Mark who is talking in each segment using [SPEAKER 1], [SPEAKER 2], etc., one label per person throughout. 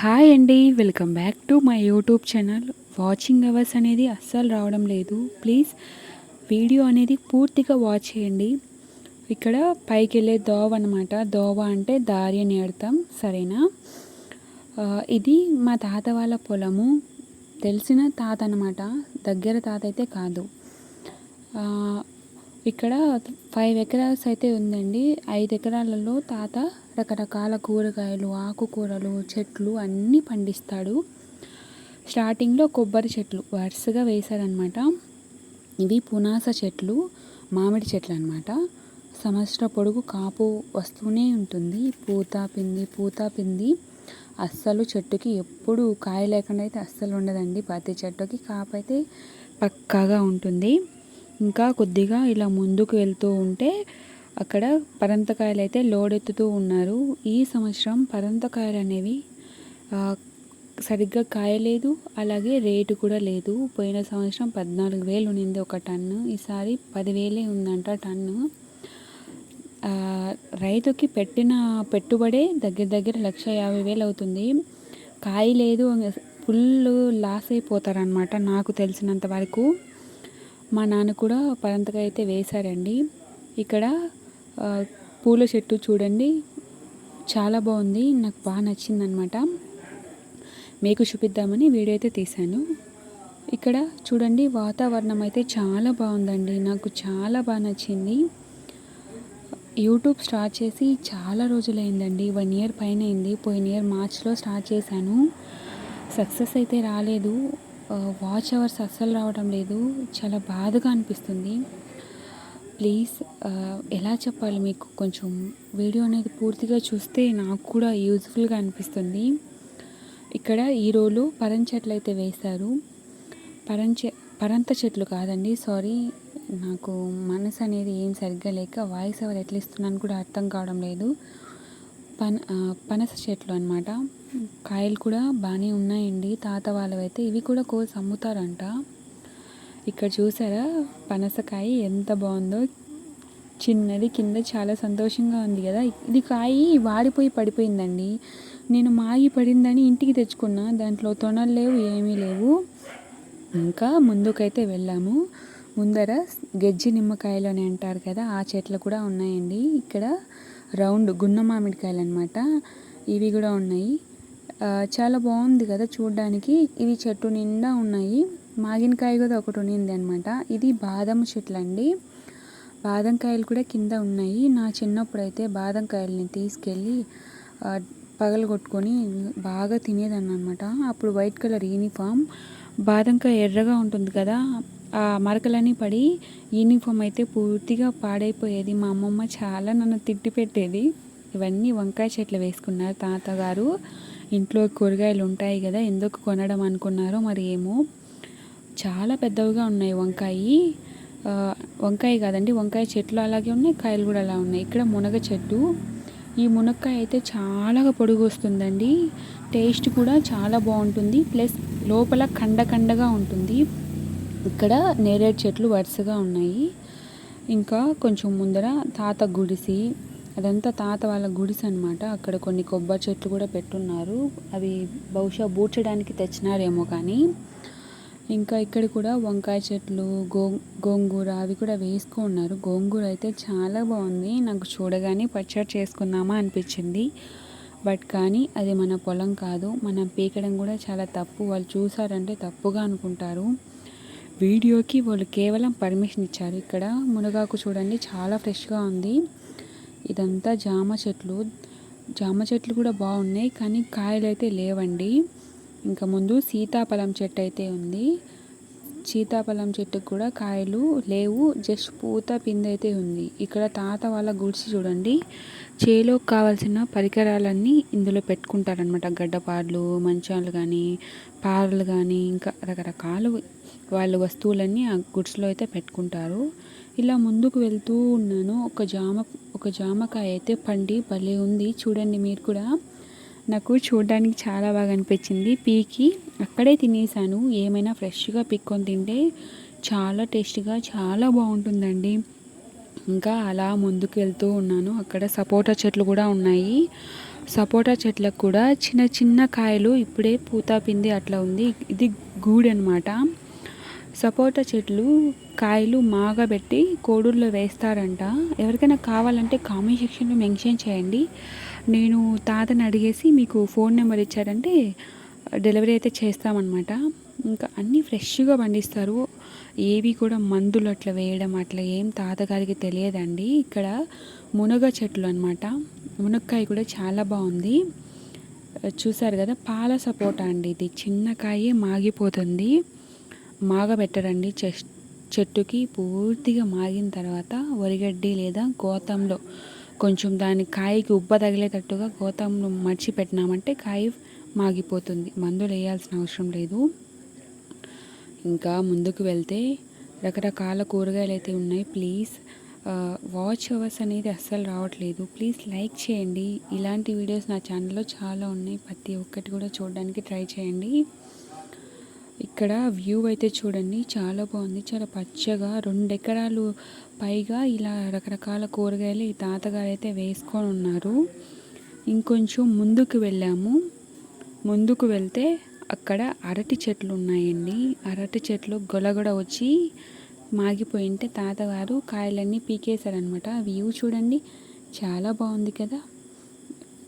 [SPEAKER 1] Hi అండి, welcome back to my YouTube channel. Watching hours అనేది అస్సలు రావడం లేదు. ప్లీజ్ వీడియో అనేది పూర్తిగా వాచ్ చేయండి. ఇక్కడ పైకి వెళ్ళే దోవ అనమాట. దోవ అంటే దారి అని అర్థం, సరేనా? ఇది మా తాత వాళ్ళ పొలము. తెలిసిన తాత అనమాట, దగ్గర తాత అయితే కాదు. ఇక్కడ 5 ఎకరాస్ అయితే ఉందండి. 5 ఎకరాలలో తాత రకరకాల కూరగాయలు, ఆకుకూరలు, చెట్లు అన్నీ పండిస్తాడు. స్టార్టింగ్లో కొబ్బరి చెట్లు వరుసగా వేశారనమాట. ఇవి పునాస చెట్లు, మామిడి చెట్లు అనమాట. సంవత్సరం పొడుగు కాపు వస్తూనే ఉంటుంది. పూత పిండి అస్సలు చెట్టుకి ఎప్పుడు కాయ లేకుండా అయితే అస్సలు ఉండదండి. ప్రతి చెట్టుకి కాపు అయితే పక్కాగా ఉంటుంది. ఇంకా కొద్దిగా ఇలా ముందుకు వెళ్తూ ఉంటే అక్కడ పరంతకాయలు అయితే లోడెత్తుతూ ఉన్నారు. ఈ సంవత్సరం పరంతకాయలు అనేవి సరిగ్గా కాయలేదు, అలాగే రేటు కూడా లేదు. పోయిన సంవత్సరం 14,000 ఉన్నింది ఒక టన్ను, ఈసారి 10,000 ఉందంట టన్ను. రైతుకి పెట్టిన పెట్టుబడే దగ్గర 1,50,000 అవుతుంది. కాయ లేదు, ఫుల్ లాస్ అయిపోతారనమాట నాకు తెలిసినంత వరకు. మా నాన్న కూడా పరంతకాయ అయితే వేశారండి. ఇక్కడ పూల చెట్టు చూడండి, చాలా బాగుంది, నాకు బాగా నచ్చిందనమాట. మీకు చూపిద్దామని వీడియో అయితే తీశాను. ఇక్కడ చూడండి, వాతావరణం అయితే చాలా బాగుందండి, నాకు చాలా బాగా నచ్చింది. యూట్యూబ్ స్టార్ట్ చేసి చాలా రోజులైందండి, 1 ఇయర్ పైన అయింది. పోయిన ఇయర్ మార్చ్లో స్టార్ట్ చేశాను. సక్సెస్ అయితే రాలేదు, వాచ్ అవర్స్ అస్సలు రావడం లేదు. చాలా బాధగా అనిపిస్తుంది. ప్లీజ్ ఎలా చెప్పాలి మీకు, కొంచెం వీడియో అనేది పూర్తిగా చూస్తే నాకు కూడా యూజ్ఫుల్గా అనిపిస్తుంది. ఇక్కడ ఈ రోజు చెట్లు అయితే వేశారు. పరంత చెట్లు కాదండి, సారీ, నాకు మనసు అనేది ఏం సరిగ్గా లేక వాయిస్ ఎవరు ఎట్లా ఇస్తున్నాను కూడా అర్థం కావడం లేదు. పనస చెట్లు అనమాట. కాయలు కూడా బాగానే ఉన్నాయండి. తాత వాళ్ళవైతే ఇవి కూడా కోసి అమ్ముతారంట. ఇక్కడ చూసారా పనసకాయ ఎంత బాగుందో, చిన్నది, కింద చాలా సంతోషంగా ఉంది కదా. ఇది కాయ వాడిపోయి పడిపోయిందండి. నేను మాగి పడిందని ఇంటికి తెచ్చుకున్నా, దాంట్లో తొనలు లేవు, ఏమీ లేవు. ఇంకా ముందుకైతే వెళ్ళాము. ముందర గెజ్జి నిమ్మకాయలు అని అంటారు కదా, ఆ చెట్లు కూడా ఉన్నాయండి. ఇక్కడ రౌండ్ గున్న మామిడికాయలు అనమాట, ఇవి కూడా ఉన్నాయి. చాలా బాగుంది కదా చూడడానికి. ఇవి చెట్టు నిండా ఉన్నాయి. మాగినకాయ కూడా ఒకటి ఉన్నింది అనమాట. ఇది బాదం చెట్లు అండి. బాదం కాయలు కూడా కింద ఉన్నాయి. నా చిన్నప్పుడు అయితే బాదం కాయలని తీసుకెళ్ళి పగలు కొట్టుకొని బాగా తినేదాన్ని అనమాట. అప్పుడు వైట్ కలర్ యూనిఫామ్, బాదంకాయ ఎర్రగా ఉంటుంది కదా, ఆ మరకలని పడి యూనిఫామ్ అయితే పూర్తిగా పాడైపోయేది. మా అమ్మమ్మ చాలా నన్ను తిట్టి పెట్టేది. ఇవన్నీ వంకాయ చెట్లు వేసుకున్నారు తాతగారు. ఇంట్లో కూరగాయలు ఉంటాయి కదా, ఎందుకు కొనడం అనుకున్నారో మరి ఏమో. చాలా పెద్దవిగా ఉన్నాయి వంకాయ కాదండి, వంకాయ చెట్లు అలాగే ఉన్నాయి, కాయలు కూడా అలా ఉన్నాయి. ఇక్కడ మునగ చెట్టు. ఈ మునక్కాయ అయితే చాలా పొడుగు వస్తుందండి. టేస్ట్ కూడా చాలా బాగుంటుంది, ప్లస్ లోపల కండగా ఉంటుంది. ఇక్కడ నేరేడు చెట్లు వరుసగా ఉన్నాయి. ఇంకా కొంచెం ముందర తాత గుడిసి, అదంతా తాత వాళ్ళ గుడిసి అనమాట. అక్కడ కొన్ని కొబ్బరి చెట్లు కూడా పెట్టున్నారు. అవి బహుశా బూడ్చడానికి తెచ్చినారేమో కానీ. ఇంకా ఇక్కడ కూడా వంకాయ చెట్లు, గోంగూర అవి కూడా వేసుకున్నారు. గోంగూర అయితే చాలా బాగుంది, నాకు చూడగానే పచ్చడి చేసుకుందామా అనిపించింది. బట్ కానీ అది మన పొలం కాదు, మనం పీకడం కూడా చాలా తప్పు. వాళ్ళు చూసారంటే తప్పుగా అనుకుంటారు. వీడియోకి వాళ్ళు కేవలం పర్మిషన్ ఇచ్చారు. ఇక్కడ మునగాకు చూడండి, చాలా ఫ్రెష్గా ఉంది. ఇదంతా జామ చెట్లు కూడా బాగున్నాయి, కానీ కాయలు అయితే లేవండి. ఇంకా ముందు సీతాఫలం చెట్టు అయితే ఉంది. సీతాఫలం చెట్టుకు కూడా కాయలు లేవు, జస్ట్ పూత పిండి అయితే ఉంది. ఇక్కడ తాత వాళ్ళ గుడిసి చూడండి, చేలోకి కావాల్సిన పరికరాలన్నీ ఇందులో పెట్టుకుంటారనమాట. గడ్డపార్లు, మంచాలు కానీ, పారలు కానీ, ఇంకా రకరకాల వాళ్ళ వస్తువులన్నీ ఆ గుడిసెలో అయితే పెట్టుకుంటారు. ఇలా ముందుకు వెళ్తూ ఉన్నాను. ఒక జామకాయ అయితే పండి భలే ఉంది చూడండి మీరు కూడా. నాకు చూడడానికి చాలా బాగా అనిపించింది. పీకి అక్కడే తినేసాను. ఏమైనా ఫ్రెష్గా పిక్కొని తింటే చాలా టేస్టీగా చాలా బాగుంటుందండి. ఇంకా అలా ముందుకు వెళ్తూ ఉన్నాను. అక్కడ సపోటా చెట్లు కూడా ఉన్నాయి. సపోటా చెట్లకు కూడా చిన్న చిన్న కాయలు ఇప్పుడే పూత పిండి అట్లా ఉంది. ఇది గూడు అనమాట. సపోటా చెట్లు కాయలు మాగబెట్టి కోడూరులో వేస్తారంట. ఎవరికైనా కావాలంటే కామెంట్ సెక్షన్లో మెన్షన్ చేయండి. నేను తాతని అడిగేసి మీకు ఫోన్ నెంబర్ ఇచ్చారంటే డెలివరీ అయితే చేస్తామన్నమాట. ఇంకా అన్నీ ఫ్రెష్గా పండిస్తారు. ఏవి కూడా మందులు అట్లా వేయడం అట్లా ఏం తాతగారికి తెలియదండి. ఇక్కడ మునగ చెట్లు అనమాట. మునక్కాయ కూడా చాలా బాగుంది. చూసారు కదా, పాల సపోటా అండి. ఇది చిన్న కాయే మాగిపోతుంది. మాగబెట్టరండి. చెట్టుకి పూర్తిగా మాగిన తర్వాత వరిగడ్డి లేదా గోతంలో కొంచెం దాని కాయకి ఉబ్బ తగిలేటట్టుగా గోతంలో మడిచి పెట్టినామంటే కాయ మాగిపోతుంది. మందులు వేయాల్సిన అవసరం లేదు. ఇంకా ముందుకు వెళ్తే రకరకాల కూరగాయలు అయితే ఉన్నాయి. ప్లీజ్ వాచ్ అవర్స్ అనేది అస్సలు రావట్లేదు. ప్లీజ్ లైక్ చేయండి. ఇలాంటి వీడియోస్ నా ఛానల్లో చాలా ఉన్నాయి. ప్రతి ఒక్కటి కూడా చూడడానికి ట్రై చేయండి. ఇక్కడ వ్యూ అయితే చూడండి, చాలా బాగుంది. చాలా పచ్చగా 2 ఎకరాలు పైగా ఇలా రకరకాల కూరగాయలు ఈ తాతగారు అయితే వేసుకొని ఉన్నారు. ఇంకొంచెం ముందుకు వెళ్ళాము. ముందుకు వెళ్తే అక్కడ అరటి చెట్లు ఉన్నాయండి. అరటి చెట్లు గొలగొడ వచ్చి మాగిపోయింటే తాతగారు కాయలన్నీ పీకేశారనమాట. వ్యూ చూడండి, చాలా బాగుంది కదా.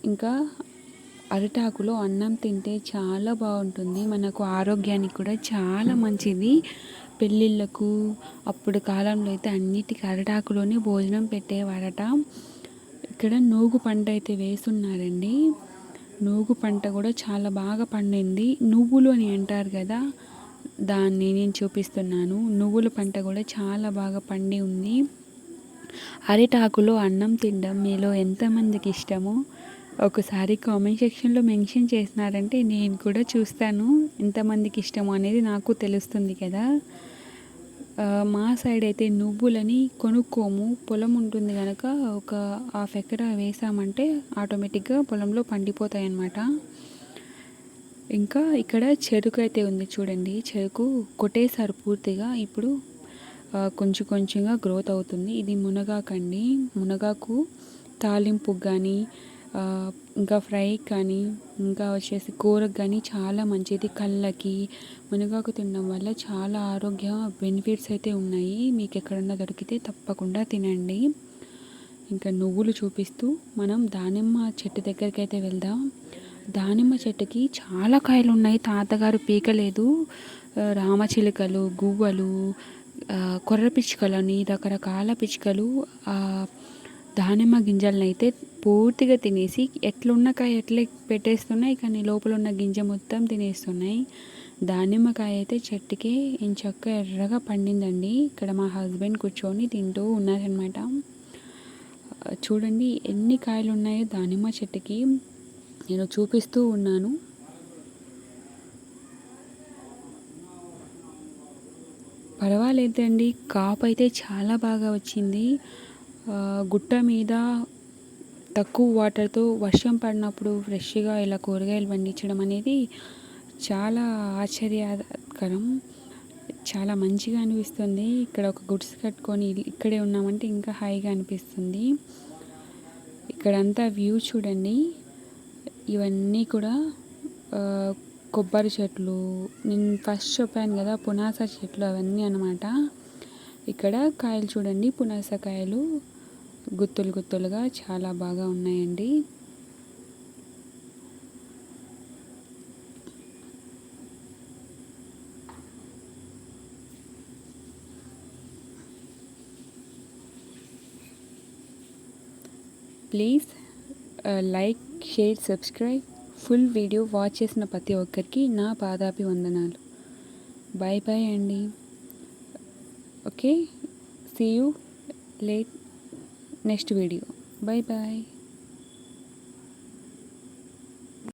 [SPEAKER 1] ఇంకా అరిటాకులో అన్నం తింటే చాలా బాగుంటుంది. మనకు ఆరోగ్యానికి కూడా చాలా మంచిది. పెళ్ళిళ్ళకు అప్పుడు కాలంలో అయితే అన్నిటికీ అరిటాకులోనే భోజనం పెట్టేవారట. ఇక్కడ నూగు పంట అయితే వేస్తున్నారండి. నూగు పంట కూడా చాలా బాగా పండింది. నువ్వులు అని అంటారు కదా, దాన్ని నేను చూపిస్తున్నాను. నువ్వుల పంట కూడా చాలా బాగా పండి ఉంది. అరిటాకులో అన్నం తినడం మీలో ఎంతమందికి ఇష్టమో ఒకసారి కామెంట్ సెక్షన్లో మెన్షన్ చేసినారంటే నేను కూడా చూస్తాను. ఎంతమందికి ఇష్టమో అనేది నాకు తెలుస్తుంది కదా. మా సైడ్ అయితే నువ్వులని కొనుక్కోము. పొలం ఉంటుంది కనుక ఒక 1/2 ఎకరా వేసామంటే ఆటోమేటిక్గా పొలంలో పండిపోతాయి అన్నమాట. ఇంకా ఇక్కడ చెరుకు అయితే ఉంది చూడండి. చెరుకు కొట్టేశారు పూర్తిగా. ఇప్పుడు కొంచెం కొంచెంగా గ్రోత్ అవుతుంది. ఇది మునగాకండి. మునగాకు తాలింపుకు కానీ ఇంకా ఫ్రై కానీ ఇంకా వచ్చేసి కూరకు కానీ చాలా మంచిది. కళ్ళకి మునగాకు తినడం వల్ల చాలా ఆరోగ్య బెనిఫిట్స్ అయితే ఉన్నాయి. మీకు ఎక్కడన్నా దొరికితే తప్పకుండా తినండి. ఇంకా నువ్వులు చూపిస్తూ మనం దానిమ్మ చెట్టు దగ్గరికి అయితే వెళ్దాం. దానిమ్మ చెట్టుకి చాలా కాయలు ఉన్నాయి. తాతగారు పీకలేదు. రామచిలుకలు, గువ్వలు, కొర్ర పిచ్చుకలు అని రకరకాల పిచ్చుకలు దానిమ్మ గింజలను అయితే పూర్తిగా తినేసి ఎట్లున్న కాయ ఎట్లా పెట్టేస్తున్నాయి, కానీ లోపల ఉన్న గింజ మొత్తం తినేస్తున్నాయి. దానిమ్మకాయ అయితే చెట్టుకే ఎంచక్క ఎర్రగా పండిందండి. ఇక్కడ మా హస్బెండ్ కూర్చొని తింటూ ఉన్నారనమాట. చూడండి ఎన్ని కాయలు ఉన్నాయో దానిమ్మ చెట్టుకి. నేను చూపిస్తూ ఉన్నాను. పర్వాలేదండి, కాపు అయితే చాలా బాగా వచ్చింది. గుట్ట మీద తక్కువ వాటర్తో వర్షం పడినప్పుడు ఫ్రెష్గా ఇలా కూరగాయలు పండించడం అనేది చాలా ఆశ్చర్యకరం. చాలా మంచిగా అనిపిస్తుంది. ఇక్కడ ఒక గుడ్స్ కట్టుకొని ఇక్కడే ఉన్నామంటే ఇంకా హాయిగా అనిపిస్తుంది. ఇక్కడంతా వ్యూ చూడండి. ఇవన్నీ కూడా కొబ్బరి చెట్లు, నేను ఫస్ట్ చెప్పాను కదా పునాస చెట్లు, అవన్నీ అన్నమాట. ఇక్కడ కాయలు చూడండి, పునాస కాయలు గుత్తులు గుత్తులుగా చాలా బాగా ఉన్నాయండి. Please like, share, subscribe. Full video watch చేసిన ప్రతి ఒక్కరికి నా పాదాభివందనాలు. బాయ్ బాయ్ అండి. Okay, see you late next video. Bye bye.